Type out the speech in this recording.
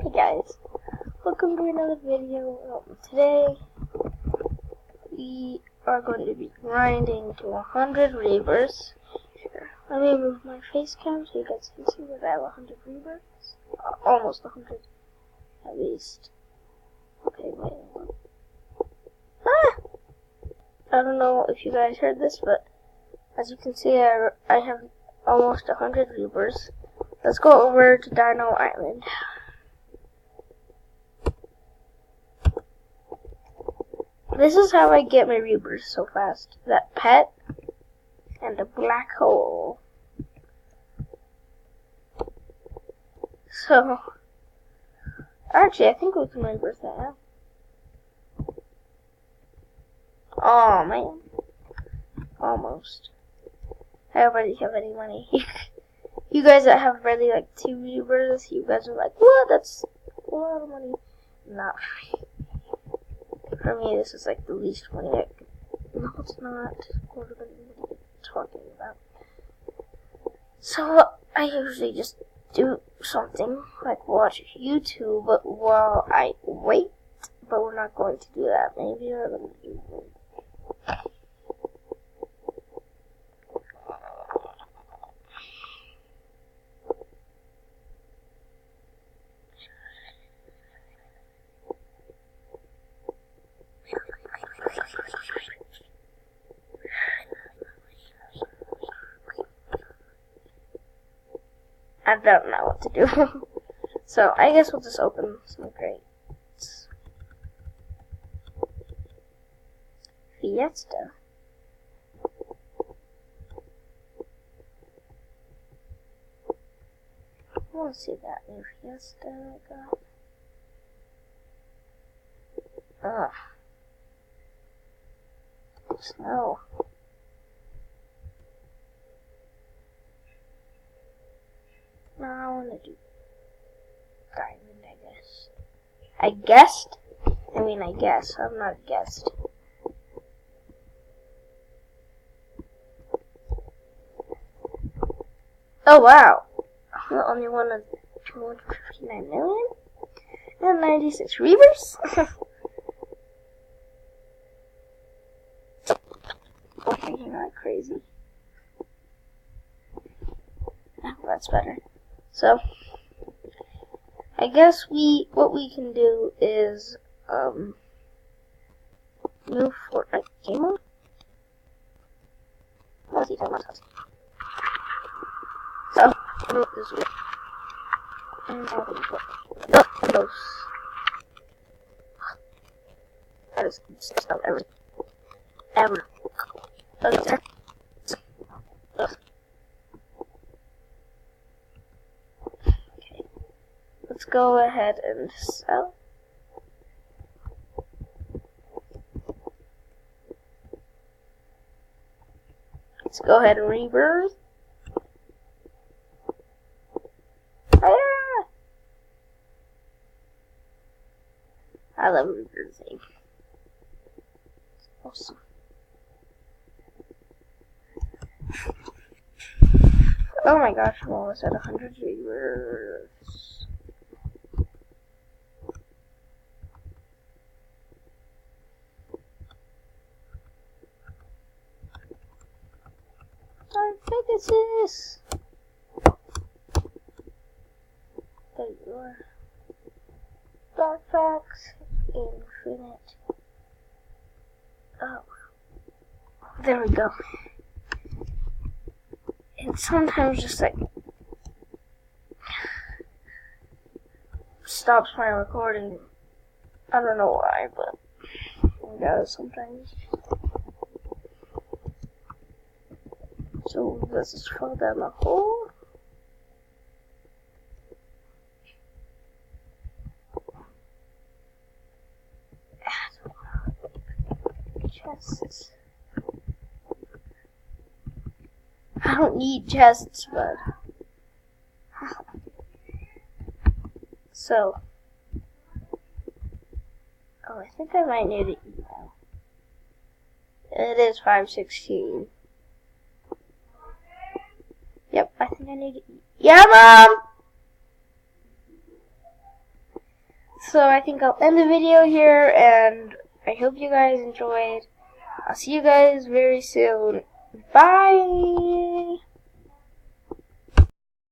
Hey guys, welcome to another video. Today we are going to be grinding to 100 Reibirths. Let me move my face cam so you guys can see that I have 100 Reibirths. Almost 100 at least. Okay, wait. I don't know if you guys heard this, but as you can see I have almost 100 Reibirths. Let's go over to Dino Island. This is how I get my Reibirths so fast. That pet and a black hole. So, actually, I think we can Reibirth that now. Oh man, almost. I already have any money. You guys that have already like 2 Reibirths, you guys are like, what? That's a lot of money. Not for me, this is like the least money I could. No, it's not. What are we talking about? So, I usually just do something like watch YouTube while I wait, but we're not going to do that. Maybe we're going to do I don't know what to do. So, I guess we'll just open some crates. Fiesta. I want to see that new Fiesta I got. Ugh. Snow. No, I want to do diamond, I guess. I guessed? I guess. I'm not a guest. Oh, wow. I'm the only one of 259 million? And 96 Reibirths? Oh, you're not crazy. Oh, that's better. So, I guess what we can do is, move Fortnite game mode. Let's see, so, move this way. And I'll go. Close. That is stuff ever. Okay. Let's go ahead and sell. Let's go ahead and rebirth. Ah! I love rebirthing. Awesome. Oh my gosh, I'm almost at 100 Reibirths. Pegasus! There you are. Backpacks, infinite. Oh. There we go. And sometimes just like stops my recording. I don't know why, but it does sometimes. So let's just fall down the hole. Chests. I don't need chests, but so. Oh, I think I might need to eat now. It is 5:16. Yep, I think I need to eat. Yeah, Mom! so I think I'll end the video here, and I hope you guys enjoyed. I'll see you guys very soon. Bye!